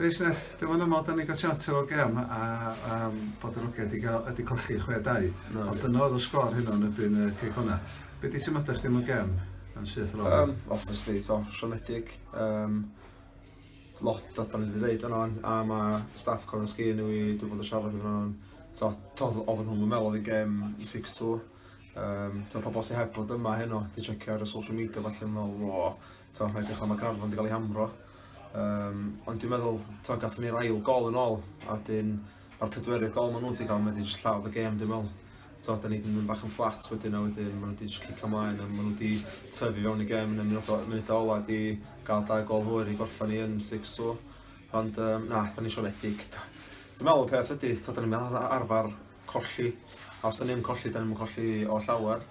Rhys Neth, dwi'n meddwl mod ni'n cael siat o'r gem a bod yr ogiad wedi colli 6-2. Ond dyna oedd y sgwr hyn o'n ybyn cig hwnna. Be di symudau chdi mewn gem yn syth ar ôl? Obviously, siomedig. Lot o dan ni wedi dweud yno, a mae staff Corn Ski nhw i dwi'n bod yn siarad efo nhw'n oedd nhw'n meddwl i gem 6-2. Pobl sy'n heb bod yma heno, di checio ar y social media falle yn meddwl, mae'n edrych am y Gaernarfon wedi cael ei hamro. Ond dwi'n meddwl, gathon ni'r ail gol yn ôl, a dyn mae'r pedwerydd gol maen nhw wedi cael, mae wedi jyst lladd y gêm, dwi'n meddwl. Da ni wedi mynd bach yn fflat wedyn, a wedyn maen nhw wedi jyst cicio ymlaen, a maen nhw wedi tyfu fewn i gêm yn y munud ola di gael 2 gol hwyr i gorffan ni yn 6-2. Ond da ni siomedig. Dwi'n meddwl y peth ydy, da ni'n meddwl arfer colli, a os da ni'n colli, da ni'n colli o llawer.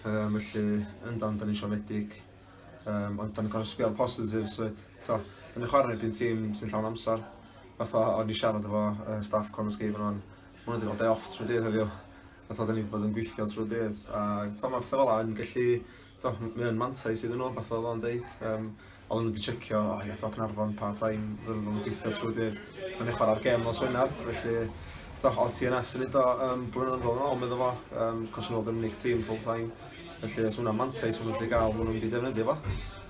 Felly, yndan, da ni'n siomedig. Ond da ni'n gorau sbio'r positives wedyn. Da ni'n chwarae yn tîm sy'n llawn amser. Fatha o'n i siarad efo staff Corn Ski fan hwn. Maen nhw wedi cael day off trwy dydd heddiw. Fatha da ni wedi bod yn gweithio trwy dydd. A mae pethau fel yna yn gallu... Mae'n mantais iddyn nhw, fatha oedd o'n deud. Oedden nhw wedi checio, Caernarfon part-time, fydden nhw'n gweithio trwy dydd. Maen nhw'n chwarae'r gêm nos Wener. Felly, oedd TNS yn neud o blynyddoedd yn ôl, meddwl fo. Cos nhw oedd yn unig tîm full-time. Felly, os hwnna'n mantais maen nhw'n gallu gael, maen nhw'n wedi defnyddio fo.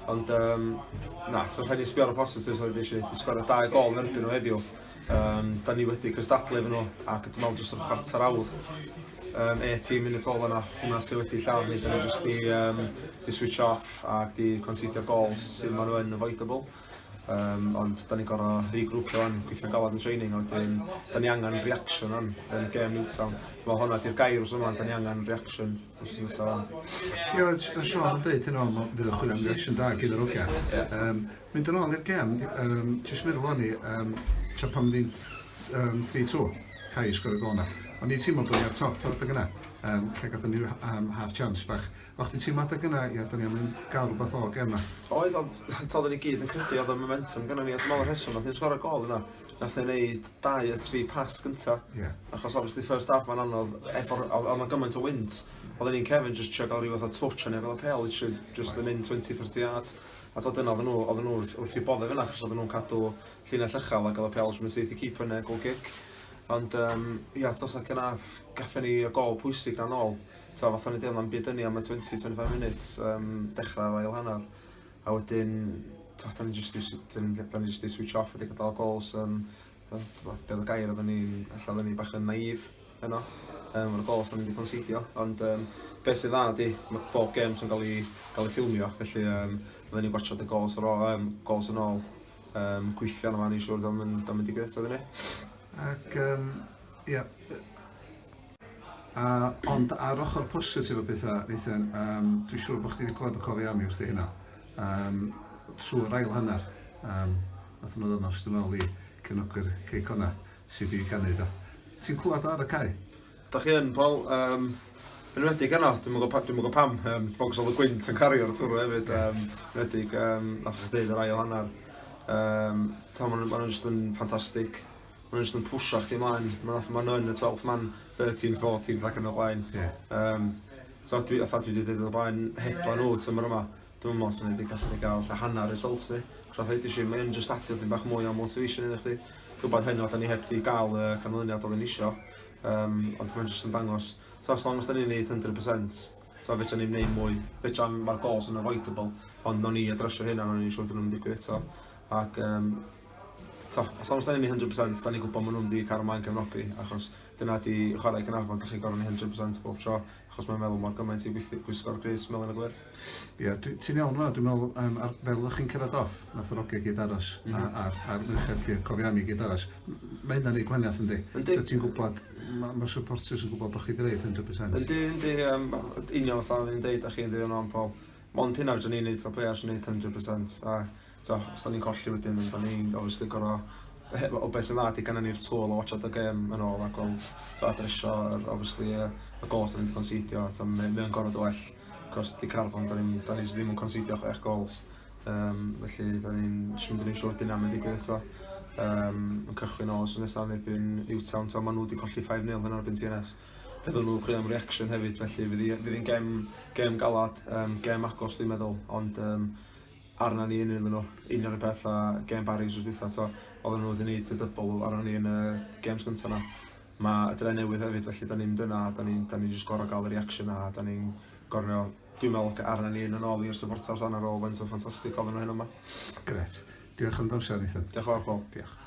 Ond, rhaid ni sbio ar y positives oedd eisiau. Di sgwara 2 gol yn erbyn nhw heddiw. Da ni wedi cystadlu efo nhw, ac dwi'n meddwl jyst o'r chwarter awr. 18 munud ôl yna, hwnna sydd wedi llawn ni. Da ni jyst di switch off ac di considio goals sydd maen nhw yn avoidable. Ond da ni'n gorau regroupio fan, gweithio'n galad yn training, a wedyn da ni angen reaction yn gêm Newtown. Mae hwnna di'r gair wrth yma, da ni angen reaction wrth nesaf fan. Ie, Sean yn dweud hyn o'n fydd o'n chwilio am reaction da gyda'r ogiad. Mynd yn ôl i'r gêm, jyst meddwl o'n i, tra pan mynd i'n 3-2, Cai sgwr y gol yna. O'n i'n teimlo bod ni ar top o'r adag yna, lle gatho ni half chance bach. O'ch ti'n teimlo adag yna, da ni am gael rhywbeth o'r gêm yna? Oedd ni gyd yn credu oedd y momentum gyda ni, a dwi'n meddwl yr rheswm, nath ni'n sgwar y gol yna. Nath ni'n neud 2 a 3 pass gynta. Achos obviously first half ma'n anodd, oedd yna gymaint o wins. Oedden ni'n Kevin just trio gael rhyw fath o touch a ni gael y pel, just yn mynd 20-30 yards. A dyna oedden nhw wrth i bodde fyna, achos oedden nhw'n cadw llinell uchel a gael y pel sy'n syth i keeper neu goal kick. Ond, tos ac yna, gatho ni y gol pwysig na'n ôl. Fatha ni dilyn am byd yni am y 20-25 minutes, dechrau'r ail hanner. A wedyn, da ni jyst i switch off wedi gadael gols. Beth o gair, oedden ni bach yn naif yno. Mae'r gols da ni wedi considio. Ond, beth sydd dda ydi, mae bob gêm sy'n cael ei ffilmio. Felly, oedden ni'n gwachod y gols yn ôl. Gweithio yna fan i siwr, da mynd i gweithio dyn ni. Ac, ie, ond ar ochr positif o bethau, dwi'n siŵr bod chdi wedi clywed o cofio am i wrthi hynna. Trwy'r ail hanner, nath nhw ddod dwi'n meddwl i cynogwyr ceic hwnna sydd wedi canu da. Ti'n clywed ar y cae? Da chi yn, Paul. Yn wedig yno, dwi'n mwyn pam, bogos oedd y gwynt yn cario'r twrw hefyd. Yn wedig, nath chi dweud yr ail hanner. Maen nhw'n just yn ffantastig. Maen nhw'n just yn pwysio chdi ymlaen. Maen nhw'n y 12th man, 13-14 ac yn y blaen. Dwi wedi dweud o'r blaen hebla nhw tymor yma. Dwi'n meddwl sy'n wedi gallu gael hanner results ni. Mae'n just adio ddim bach mwy o motivation iddo chdi. Rhywbeth heno, da ni heb di gael y canlyniad oedd yn isio. Ond mae'n just yn dangos. As long as da ni'n neud 100%, fedra ni'n neud mwy. Fedra mae'r goals yn avoidable. Ond o'n i adresio hynna, o'n i'n siŵr dyn nhw'n digwydd eto. Ac, as long as da ni'n 100%, da ni'n gwybod maen nhw'n di cael ymlaen cefnogi. Achos dyna di chwarae Gaernarfon, da chi'n gorau ni 100% bob tro. Achos mae'n meddwl mor gymaint i gwisgo'r gris mewn yn y gwerth. Ie, ti'n iawn yma, dwi'n meddwl, fel ydych chi'n cyrraedd off, nath yr ogiau gyd aros, a'r mynychad cofio am i gyd aros. Mae hynna'n ei gwahaniaeth yndi? Ti'n gwybod, mae'r supporters yn gwybod bod chi wedi gwneud 100%? Yndi, union fatha ni'n deud, a chi'n deud o'n Paul. Mond hynna fydden ni'n neud, o players yn neud 100%. A os da ni'n colli wedyn, da ni'n obviously gorau o beth sy'n dda di gan ni'r tŵl o watchad y gêm yn ôl ac o adresio obviously y gols da ni wedi considio. Mae'n gorau well, cos di Caernarfon, da ni ddim yn considio 6 gols. Felly da ni'n mynd i'n siwr dynam yn digwydd eto. Yn cychwyn o os nesaf yn erbyn Newtown, maen nhw wedi colli 5-0 yn erbyn TNS. Fyddwn nhw'n chwilio am reaction hefyd, felly fydd hi'n gêm galad, gêm agos dwi'n meddwl, ond arna ni yn nhw, union y peth a Game Barry's wrth dweud, oedden nhw wedi gwneud y double arna ni yn y games gyntaf na. Mae y dre newydd hefyd, felly da ni'n mynd yna, da ni'n just gorau gael y reaction a da ni'n gorau, dwi'n meddwl arna ni yn ôl i'r supporters ar ôl, faint o ffantastig oedden nhw hyn yma. Gret. Diolch am ddawsio, Nathan. Diolch yn fawr, Paul. Diolch.